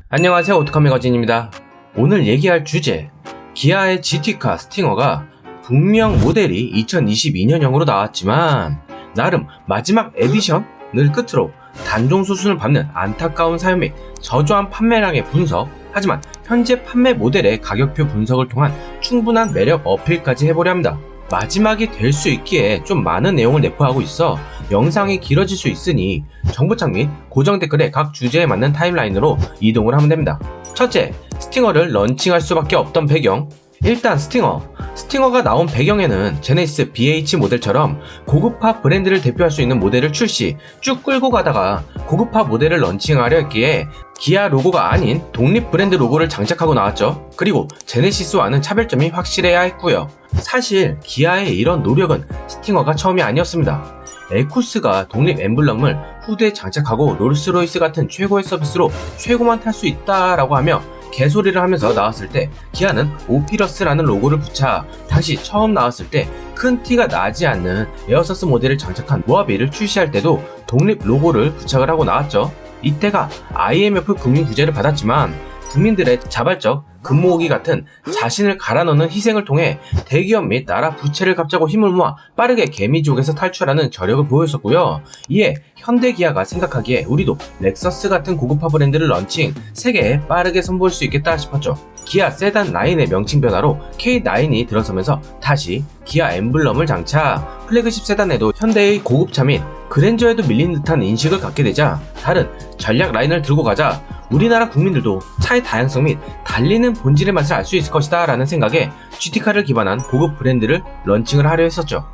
안녕하세요, 오토카메가진입니다. 오늘 얘기할 주제, 기아의 GT카 스팅어가 분명 모델이 2022년형으로 나왔지만 나름 마지막 에디션을 끝으로 단종 수순을 밟는 안타까운 사연 및 저조한 판매량의 분석, 하지만 현재 판매 모델의 가격표 분석을 통한 충분한 매력 어필까지 해보려 합니다. 마지막이 될 수 있기에 좀 많은 내용을 내포하고 있어 영상이 길어질 수 있으니 정보창 및 고정 댓글의 각 주제에 맞는 타임라인으로 이동을 하면 됩니다. 첫째, 스팅어를 런칭할 수밖에 없던 배경. 일단 스팅어가 나온 배경에는 제네시스 BH 모델처럼 고급화 브랜드를 대표할 수 있는 모델을 출시, 쭉 끌고 가다가 고급화 모델을 런칭하려 했기에 기아 로고가 아닌 독립 브랜드 로고를 장착하고 나왔죠. 그리고 제네시스와는 차별점이 확실해야 했고요. 사실 기아의 이런 노력은 스팅어가 처음이 아니었습니다. 에쿠스가 독립 엠블럼을 후드에 장착하고 롤스로이스 같은 최고의 서비스로 최고만 탈 수 있다라고 하며 개소리를 하면서 나왔을 때 기아는 오피러스라는 로고를 붙여 당시 처음 나왔을 때 큰 티가 나지 않는 에어서스 모델을 장착한 모하비를 출시할 때도 독립 로고를 부착을 하고 나왔죠. 이때가 IMF 국민 구제를 받았지만 국민들의 자발적 근모으기 같은 자신을 갈아넣는 희생을 통해 대기업 및 나라 부채를 갚자고 힘을 모아 빠르게 개미지옥에서 탈출하는 저력을 보였었고요. 이에 현대기아가 생각하기에 우리도 렉서스 같은 고급화 브랜드를 런칭, 세계에 빠르게 선보일 수 있겠다 싶었죠. 기아 세단 라인의 명칭 변화로 K9이 들어서면서 다시 기아 엠블럼을 장착, 플래그십 세단에도 현대의 고급차 및 그랜저에도 밀린 듯한 인식을 갖게 되자 다른 전략 라인을 들고 가자 우리나라 국민들도 차의 다양성 및 달리는 본질의 맛을 알 수 있을 것이다 라는 생각에 GT카를 기반한 고급 브랜드를 런칭을 하려 했었죠.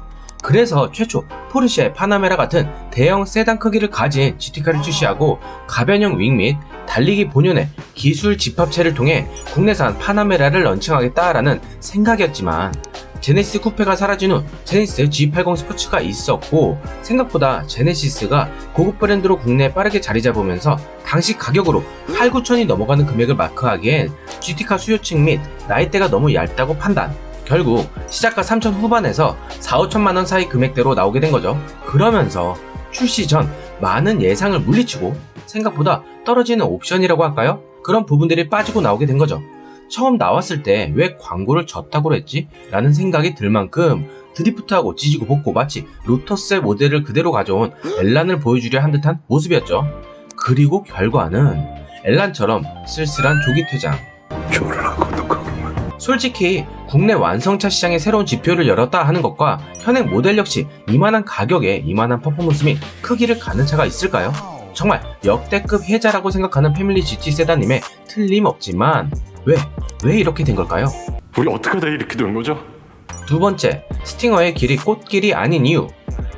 그래서 최초 포르쉐 파나메라 같은 대형 세단 크기를 가진 GT카를 출시하고 가변형 윙 및 달리기 본연의 기술 집합체를 통해 국내산 파나메라를 런칭하겠다라는 생각이었지만 제네시스 쿠페가 사라진 후 제네시스 G80 스포츠가 있었고 생각보다 제네시스가 고급 브랜드로 국내에 빠르게 자리 잡으면서 당시 가격으로 8, 9천이 넘어가는 금액을 마크하기엔 GT카 수요층 및 나이대가 너무 얇다고 판단. 결국 시작가 3천 후반에서 4, 5천만원 사이 금액대로 나오게 된 거죠. 그러면서 출시 전 많은 예상을 물리치고 생각보다 떨어지는 옵션이라고 할까요? 그런 부분들이 빠지고 나오게 된 거죠. 처음 나왔을 때 왜 광고를 졌다고 했지? 라는 생각이 들 만큼 드리프트하고 지지고 볶고 마치 로터스의 모델을 그대로 가져온 엘란을 보여주려 한 듯한 모습이었죠. 그리고 결과는 엘란처럼 쓸쓸한 조기 퇴장. 솔직히 국내 완성차 시장의 새로운 지표를 열었다 하는 것과 현행 모델 역시 이만한 가격에 이만한 퍼포먼스 및 크기를 가는 차가 있을까요? 정말 역대급 혜자라고 생각하는 패밀리 GT 세단임에 틀림없지만 왜 이렇게 된 걸까요? 우리 어떻게 하다 이렇게 된 거죠? 두 번째, 스팅어의 길이 꽃길이 아닌 이유.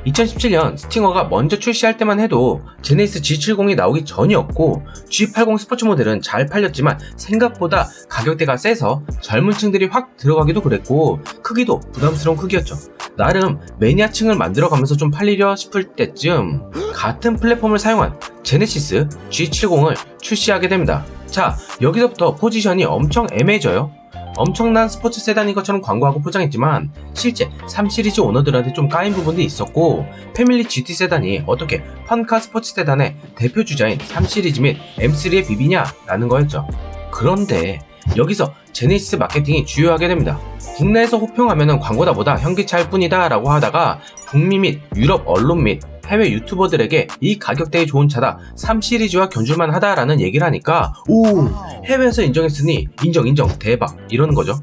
2017년 스팅어가 먼저 출시할 때만 해도 제네시스 G70이 나오기 전이었고 G80 스포츠 모델은 잘 팔렸지만 생각보다 가격대가 세서 젊은 층들이 확 들어가기도 그랬고 크기도 부담스러운 크기였죠. 나름 매니아층을 만들어가면서 좀 팔리려 싶을 때쯤 같은 플랫폼을 사용한 제네시스 G70을 출시하게 됩니다. 자, 여기서부터 포지션이 엄청 애매해져요. 엄청난 스포츠 세단인 것처럼 광고하고 포장했지만 실제 3시리즈 오너들한테 좀 까인 부분도 있었고 패밀리 GT 세단이 어떻게 펀카 스포츠 세단의 대표 주자인 3시리즈 및 M3에 비비냐 라는 거였죠. 그런데 여기서 제네시스 마케팅이 주요하게 됩니다. 국내에서 호평하면 광고다보다 현기차일 뿐이다 라고 하다가 북미 및 유럽 언론 및 해외 유튜버들에게 이 가격대에 좋은 차다 3시리즈와 견줄만 하다라는 얘기를 하니까 오, 해외에서 인정했으니 인정 대박 이러는 거죠.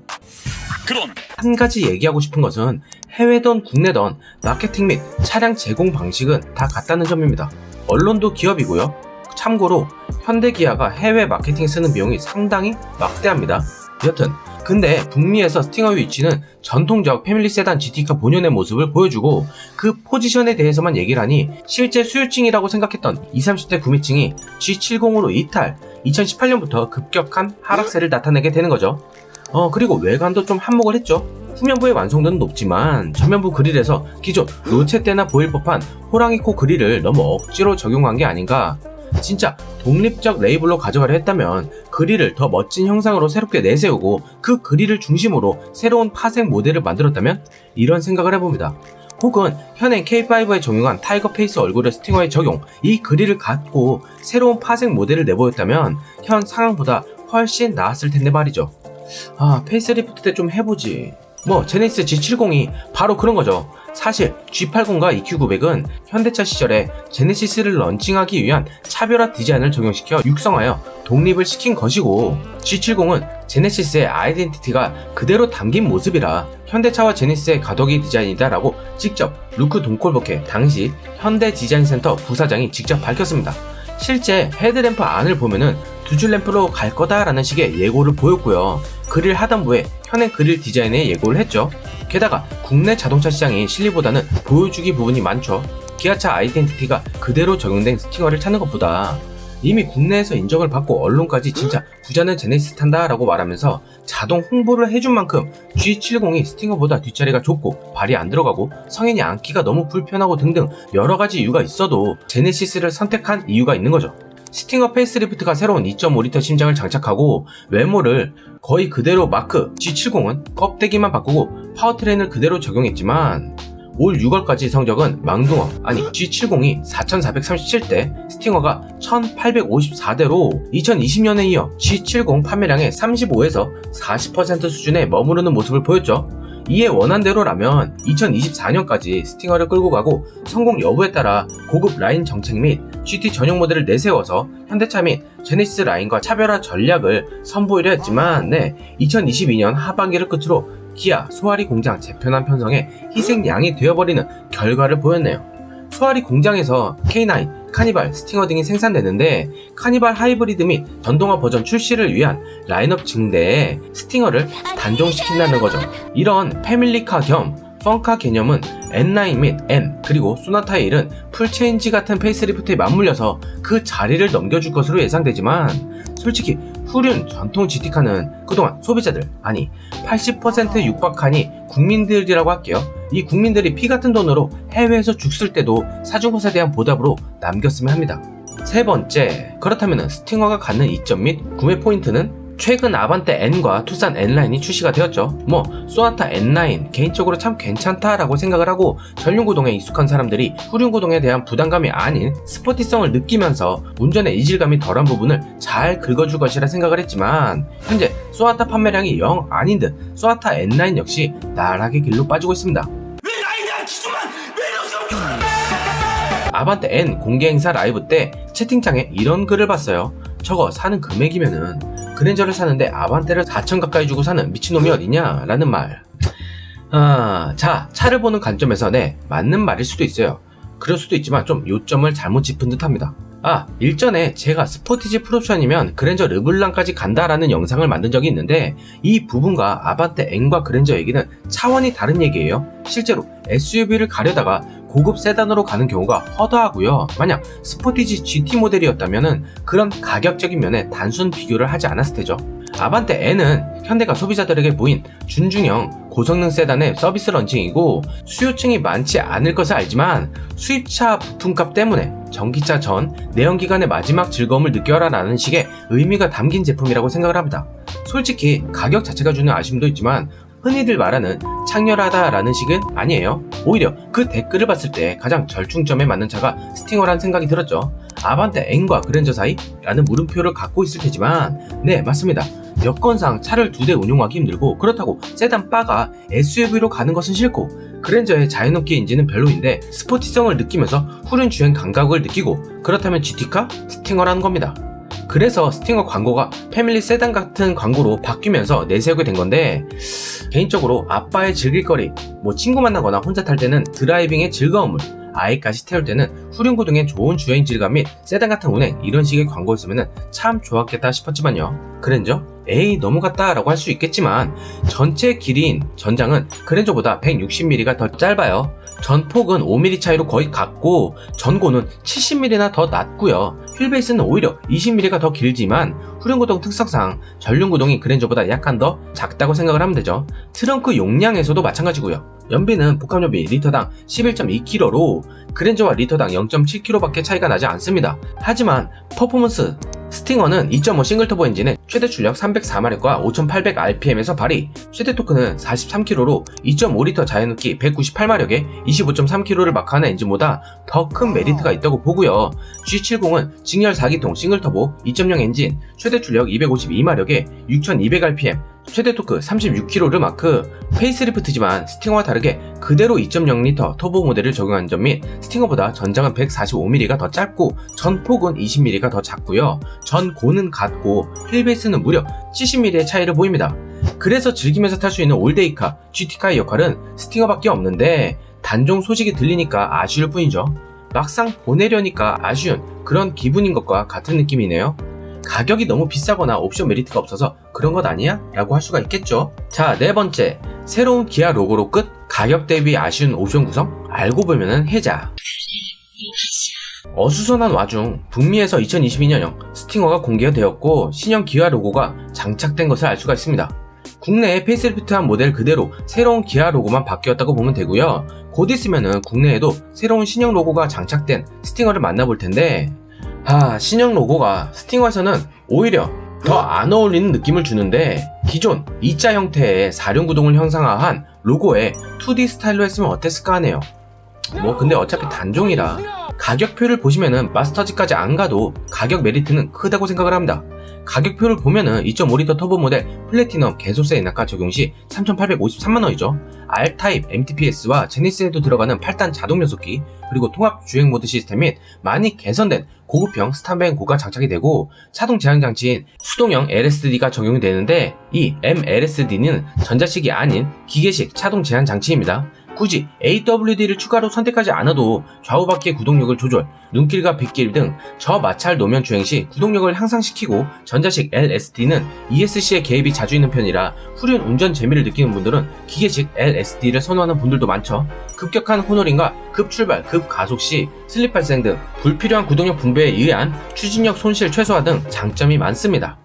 한 가지 얘기하고 싶은 것은 해외든 국내든 마케팅 및 차량 제공 방식은 다 같다는 점입니다. 언론도 기업이고요. 참고로 현대기아가 해외 마케팅에 쓰는 비용이 상당히 막대합니다. 여튼 근데 북미에서 스팅어의 위치는 전통적 패밀리 세단 GT카 본연의 모습을 보여주고 그 포지션에 대해서만 얘기를 하니 실제 수요층이라고 생각했던 20, 30대 구매층이 G70으로 이탈, 2018년부터 급격한 하락세를 나타내게 되는 거죠. 그리고 외관도 좀 한몫을 했죠. 후면부의 완성도는 높지만 전면부 그릴에서 기존 로체 때나 보일 법한 호랑이 코 그릴을 너무 억지로 적용한 게 아닌가. 진짜 독립적 레이블로 가져가려 했다면 그릴을 더 멋진 형상으로 새롭게 내세우고 그 그릴을 중심으로 새로운 파생 모델을 만들었다면 이런 생각을 해봅니다. 혹은 현행 K5에 적용한 타이거 페이스 얼굴의 스팅어에 적용, 이 그릴을 갖고 새로운 파생 모델을 내보였다면 현 상황보다 훨씬 나았을 텐데 말이죠. 페이스리프트 때 좀 해보지. 제네시스 G70이 바로 그런 거죠. 사실 G80과 EQ900은 현대차 시절에 제네시스를 런칭하기 위한 차별화 디자인을 적용시켜 육성하여 독립을 시킨 것이고, G70은 제네시스의 아이덴티티가 그대로 담긴 모습이라 현대차와 제네시스의 가덕이 디자인이다 라고 직접 루크 돈콜버케 당시 현대디자인센터 부사장이 직접 밝혔습니다. 실제 헤드램프 안을 보면은 두 줄 램프로 갈 거다라는 식의 예고를 보였고요. 그릴 하단부에 현행 그릴 디자인에 예고를 했죠. 게다가 국내 자동차 시장이 실리보다는 보여주기 부분이 많죠. 기아차 아이덴티티가 그대로 적용된 스팅어를 찾는 것보다 이미 국내에서 인정을 받고 언론까지 진짜 부자는 제네시스 탄다 라고 말하면서 자동 홍보를 해준 만큼 G70이 스팅어보다 뒷자리가 좁고 발이 안 들어가고 성인이 앉기가 너무 불편하고 등등 여러가지 이유가 있어도 제네시스를 선택한 이유가 있는 거죠. 스팅어 페이스리프트가 새로운 2.5리터 심장을 장착하고 외모를 거의 그대로 마크 G70은 껍데기만 바꾸고 파워트레인을 그대로 적용했지만 올 6월까지 성적은 망둥어 G70이 4,437대, 스팅어가 1,854대로 2020년에 이어 G70 판매량의 35에서 40% 수준에 머무르는 모습을 보였죠. 이에 원한대로라면 2024년까지 스팅어를 끌고 가고 성공 여부에 따라 고급 라인 정책 및 GT 전용 모델을 내세워서 현대차 및 제네시스 라인과 차별화 전략을 선보이려 했지만 2022년 하반기를 끝으로 기아 소아리 공장 재편한 편성에 희생양이 되어버리는 결과를 보였네요. 소아리 공장에서 K9, 카니발, 스팅어 등이 생산되는데 카니발 하이브리드 및 전동화 버전 출시를 위한 라인업 증대에 스팅어를 단종시킨다는 거죠. 이런 패밀리카 겸 펑카 개념은 N9 및 N 그리고 소나타의 일은 풀체인지 같은 페이스리프트에 맞물려서 그 자리를 넘겨줄 것으로 예상되지만, 솔직히 후륜 전통 GT카는 그동안 소비자들 80% 육박하니 국민들이라고 할게요. 이 국민들이 피 같은 돈으로 해외에서 죽을 때도 사준 것에 대한 보답으로 남겼으면 합니다. 세 번째, 그렇다면 스팅어가 갖는 이점 및 구매 포인트는 최근 아반떼 N과 투싼 N라인이 출시가 되었죠. 소나타 N9 개인적으로 참 괜찮다라고 생각을 하고 전륜구동에 익숙한 사람들이 후륜구동에 대한 부담감이 아닌 스포티성을 느끼면서 운전의 이질감이 덜한 부분을 잘 긁어줄 것이라 생각을 했지만, 현재 소나타 판매량이 영 아닌 듯 소나타 N9 역시 나락의 길로 빠지고 있습니다. 아반떼 N 공개 행사 라이브 때 채팅창에 이런 글을 봤어요. 저거 사는 금액이면은 그랜저를 사는데 아반떼를 4천 가까이 주고 사는 미친놈이 어디냐 라는 말. 자, 차를 보는 관점에서 맞는 말일 수도 있어요. 그럴 수도 있지만 좀 요점을 잘못 짚은 듯 합니다. 일전에 제가 스포티지 풀옵션이면 그랜저 르블랑까지 간다라는 영상을 만든 적이 있는데, 이 부분과 아반떼 N과 그랜저 얘기는 차원이 다른 얘기예요. 실제로 SUV를 가려다가 고급 세단으로 가는 경우가 허다하고요. 만약 스포티지 GT 모델이었다면 그런 가격적인 면에 단순 비교를 하지 않았을 테죠. 아반떼 N은 현대가 소비자들에게 보인 준중형 고성능 세단의 서비스 런칭이고 수요층이 많지 않을 것을 알지만 수입차 부품값 때문에 전기차 전 내연기관의 마지막 즐거움을 느껴라 라는 식의 의미가 담긴 제품이라고 생각을 합니다. 솔직히 가격 자체가 주는 아쉬움도 있지만 흔히들 말하는 창렬하다라는 식은 아니에요. 오히려 그 댓글을 봤을 때 가장 절충점에 맞는 차가 스팅어란 생각이 들었죠. 아반떼 N과 그랜저 사이? 라는 물음표를 갖고 있을 테지만 맞습니다. 여건상 차를 2대 운용하기 힘들고, 그렇다고 세단 바가 SUV로 가는 것은 싫고, 그랜저의 자유롭기 인지는 별로인데 스포티성을 느끼면서 후륜 주행 감각을 느끼고, 그렇다면 GT카? 스팅어라는 겁니다. 그래서 스팅어 광고가 패밀리 세단 같은 광고로 바뀌면서 내세우게 된 건데, 개인적으로 아빠의 즐길거리, 친구 만나거나 혼자 탈 때는 드라이빙의 즐거움을, 아이까지 태울 때는 후륜구동의 좋은 주행 질감 및 세단 같은 운행, 이런 식의 광고였으면 참 좋았겠다 싶었지만요. 그랜저? 에이 넘어갔다 라고 할 수 있겠지만 전체 길이인 전장은 그랜저보다 160mm가 더 짧아요. 전폭은 5mm 차이로 거의 같고 전고는 70mm나 더 낮고요. 휠베이스는 오히려 20mm가 더 길지만 후륜구동 특성상 전륜구동이 그랜저보다 약간 더 작다고 생각을 하면 되죠. 트렁크 용량에서도 마찬가지고요. 연비는 복합연비 리터당 11.2kg로 그랜저와 리터당 0.7kg 밖에 차이가 나지 않습니다. 하지만 퍼포먼스, 스팅어는 2.5 싱글터보 엔진에 최대 출력 304마력과 5800rpm에서 발휘, 최대 토크는 43kg로 2.5L 자연흡기 198마력에 25.3kg를 마크하는 엔진보다 더 큰 메리트가 있다고 보고요. G70은 직렬 4기통 싱글터보 2.0 엔진, 최대 출력 252마력에 6200rpm, 최대 토크 36kg를 마크. 페이스리프트지만 스팅어와 다르게 그대로 2.0L 터보 모델을 적용한 점 및 스팅어보다 전장은 145mm가 더 짧고 전폭은 20mm가 더 작고요. 전고는 같고 휠베이스는 무려 70mm의 차이를 보입니다. 그래서 즐기면서 탈 수 있는 올데이카, GT카의 역할은 스팅어밖에 없는데 단종 소식이 들리니까 아쉬울 뿐이죠. 막상 보내려니까 아쉬운 그런 기분인 것과 같은 느낌이네요. 가격이 너무 비싸거나 옵션 메리트가 없어서 그런 것 아니야? 라고 할 수가 있겠죠. 자, 네 번째, 새로운 기아 로고로 끝? 가격 대비 아쉬운 옵션 구성? 알고 보면은 해자. 어수선한 와중 북미에서 2022년형 스팅어가 공개가 되었고 신형 기아 로고가 장착된 것을 알 수가 있습니다. 국내에 페이스리프트한 모델 그대로 새로운 기아 로고만 바뀌었다고 보면 되고요. 곧 있으면은 국내에도 새로운 신형 로고가 장착된 스팅어를 만나볼 텐데 신형 로고가 스팅어에서는 오히려 더 안 어울리는 느낌을 주는데 기존 E자 형태의 사륜구동을 형상화한 로고에 2D 스타일로 했으면 어땠을까 하네요. 근데 어차피 단종이라 가격표를 보시면은 마스터즈까지 안 가도 가격 메리트는 크다고 생각을 합니다. 가격표를 보면은 2.5L 터보 모델 플래티넘 개소세 엔화가 적용 시 3,853만원이죠. R타입 MTPS와 제니스에도 들어가는 8단 자동 변속기, 그리고 통합 주행 모드 시스템 및 많이 개선된 고급형 스탑앤고가 장착이 되고 자동 제한 장치인 수동형 LSD가 적용이 되는데 이 MLSD는 전자식이 아닌 기계식 자동 제한 장치입니다. 굳이 AWD를 추가로 선택하지 않아도 좌우바퀴의 구동력을 조절, 눈길과 빗길 등 저마찰 노면 주행 시 구동력을 향상시키고 전자식 LSD는 ESC의 개입이 자주 있는 편이라 후륜 운전 재미를 느끼는 분들은 기계식 LSD를 선호하는 분들도 많죠. 급격한 호너링과 급출발, 급가속 시 슬립 발생 등 불필요한 구동력 분배에 의한 추진력 손실 최소화 등 장점이 많습니다.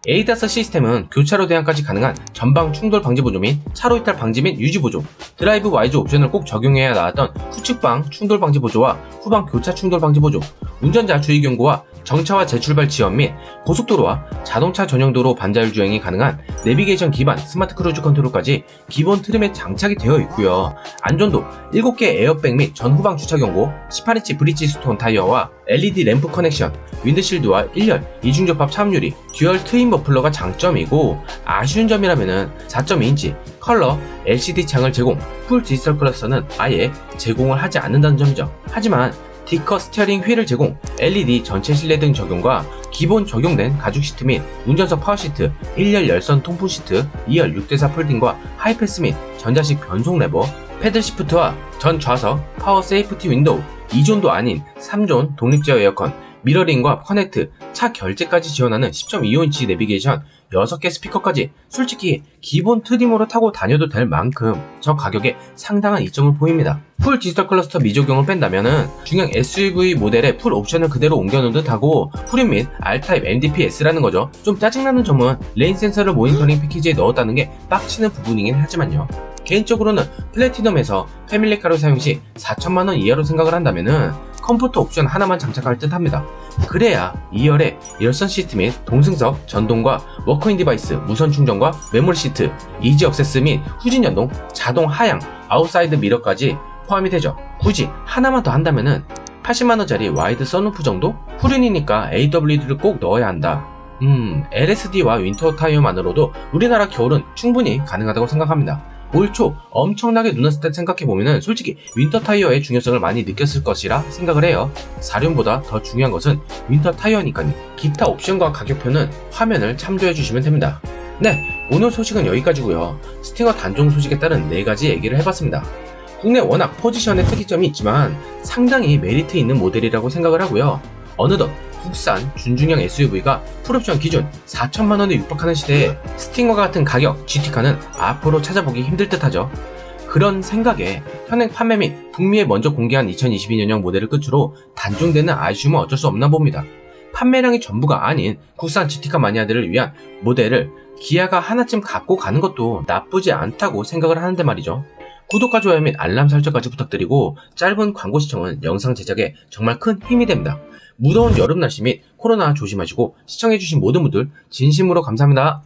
에이다스 시스템은 교차로 대항까지 가능한 전방 충돌 방지 보조 및 차로 이탈 방지 및 유지 보조, 드라이브 와이즈 옵션을 꼭 적용해야 나왔던 후측방 충돌 방지 보조와 후방 교차 충돌 방지 보조, 운전자 주의 경고와 정차와 재출발 지원 및 고속도로와 자동차 전용 도로 반자율 주행이 가능한 내비게이션 기반 스마트 크루즈 컨트롤까지 기본 트림에 장착이 되어 있고요. 안전도 7개 에어백 및 전후방 주차 경고, 18인치 브릿지스톤 타이어와 LED 램프 커넥션, 윈드실드와 1열 이중접합 차음유리, 듀얼 트윈 머플러가 장점이고 아쉬운 점이라면은 4.2인치 컬러 LCD 창을 제공, 풀 디지털 클러스터는 아예 제공을 하지 않는다는 점이죠. 하지만 D커 스티어링 휠을 제공, LED 전체 실내 등 적용과 기본 적용된 가죽 시트 및 운전석 파워 시트, 1열 열선 통풍 시트, 2열 6대4 폴딩과 하이패스 및 전자식 변속 레버, 패들 시프트와 전 좌석, 파워 세이프티 윈도우, 2존도 아닌 3존 독립제어 에어컨, 미러링과 커넥트, 차 결제까지 지원하는 10.25인치 내비게이션, 6개 스피커까지 솔직히 기본 트림으로 타고 다녀도 될 만큼 저 가격에 상당한 이점을 보입니다. 풀 디지털 클러스터 미적용을 뺀다면은 중형 SUV 모델의 풀 옵션을 그대로 옮겨놓은 듯하고 후륜 및 R타입 MDPS라는 거죠. 좀 짜증나는 점은 레인 센서를 모니터링 패키지에 넣었다는 게 빡치는 부분이긴 하지만요. 개인적으로는 플래티넘에서 패밀리카로 사용 시 4천만원 이하로 생각을 한다면은 컴포트 옵션 하나만 장착할 듯 합니다. 그래야 2열에 열선 시트 및 동승석, 전동과 워크인 디바이스, 무선 충전과 메모리 시트, 이지 액세스 및 후진 연동, 자동 하향, 아웃사이드 미러까지 포함이 되죠. 굳이 하나만 더 한다면은 80만원짜리 와이드 선루프 정도? 후륜이니까 AWD를 꼭 넣어야 한다. LSD와 윈터 타이어만으로도 우리나라 겨울은 충분히 가능하다고 생각합니다. 올 초 엄청나게 눈 왔을 때 생각해보면 솔직히 윈터 타이어의 중요성을 많이 느꼈을 것이라 생각을 해요. 사륜보다 더 중요한 것은 윈터 타이어니까요. 기타 옵션과 가격표는 화면을 참조해주시면 됩니다. 네, 오늘 소식은 여기까지고요. 스팅어 단종 소식에 따른 4가지 얘기를 해봤습니다. 국내 워낙 포지션의 특이점이 있지만 상당히 메리트 있는 모델이라고 생각을 하고요. 어느덧 국산 준중형 SUV가 풀옵션 기준 4천만원에 육박하는 시대에 스팅어가 같은 가격 GT카는 앞으로 찾아보기 힘들 듯 하죠. 그런 생각에 현행 판매 및 북미에 먼저 공개한 2022년형 모델을 끝으로 단종되는 아쉬움은 어쩔 수 없나 봅니다. 판매량이 전부가 아닌 국산 GT카 마니아들을 위한 모델을 기아가 하나쯤 갖고 가는 것도 나쁘지 않다고 생각을 하는데 말이죠. 구독과 좋아요 및 알람 설정까지 부탁드리고 짧은 광고 시청은 영상 제작에 정말 큰 힘이 됩니다. 무더운 여름 날씨 및 코로나 조심하시고 시청해주신 모든 분들 진심으로 감사합니다.